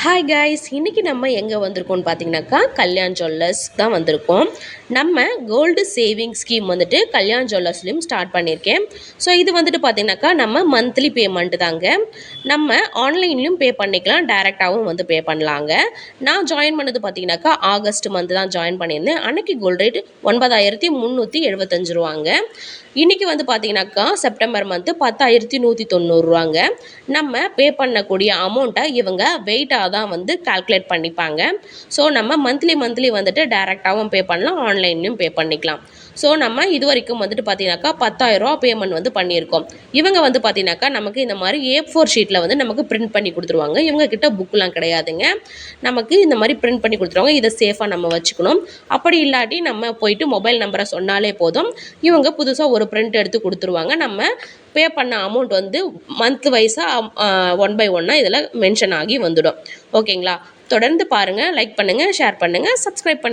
Hi guys, இன்றைக்கி நம்ம எங்கே வந்திருக்கோம்னு பார்த்தீங்கன்னாக்கா கல்யாண் ஜுவல்லர்ஸ் தான் வந்திருக்கோம். நம்ம கோல்டு சேவிங் ஸ்கீம் வந்துட்டு கல்யாண் ஜுவல்லர்ஸ்லையும் ஸ்டார்ட் பண்ணியிருக்கேன். ஸோ இது வந்துட்டு பார்த்தீங்கன்னாக்கா நம்ம மந்த்லி பேமெண்ட் தாங்க. நம்ம ஆன்லைன்லையும் பே பண்ணிக்கலாம், டைரெக்டாகவும் வந்து பே பண்ணலாங்க. நான் ஜாயின் பண்ணது பார்த்தீங்கன்னாக்கா ஆகஸ்ட் மந்த் தான் ஜாயின் பண்ணியிருந்தேன். அன்றைக்கி கோல்டு ரேட் 9375 ரூபாங்க. இன்றைக்கி வந்து பார்த்தீங்கன்னாக்கா செப்டம்பர் மந்த்து 10190 ரூபாங்க. நம்ம பே பண்ணக்கூடிய அமௌண்ட்டை இவங்க வெயிட்டாக தான் வந்து கால்குலேட் பண்ணிப்பாங்க. ஸோ நம்ம மந்த்லி வந்துட்டு டைரெக்டாகவும் பே பண்ணலாம், ஆன்லைன்லையும் பே பண்ணிக்கலாம். ஸோ நம்ம இது வரைக்கும் வந்துட்டு பார்த்தீங்கன்னாக்கா 10,000 ரூபா பேமெண்ட் வந்து பண்ணியிருக்கோம். இவங்க வந்து பார்த்தீங்கன்னாக்கா நமக்கு இந்த மாதிரி A4 ஷீட்டில் வந்து நமக்கு பிரிண்ட் பண்ணி கொடுத்துருவாங்க. இவங்க கிட்ட புக்கெலாம் கிடையாதுங்க. நமக்கு இந்த மாதிரி பிரிண்ட் பண்ணி கொடுத்துருவாங்க. இதை சேஃபாக நம்ம வச்சுக்கணும். அப்படி இல்லாட்டி நம்ம போயிட்டு மொபைல் நம்பரை சொன்னாலே போதும், இவங்க புதுசாக ஒரு பிரிண்ட் எடுத்து கொடுத்துருவாங்க. நம்ம பே பண்ண அமௌண்ட் வந்து மந்த் வைஸாக 1 by 1 இதில் மென்ஷன் ஆகி வந்துடும். ஓகேங்களா? தொடர்ந்து பாருங்கள், லைக் பண்ணுங்கள், ஷேர் பண்ணுங்கள், சப்ஸ்கிரைப் பண்ணுங்கள்.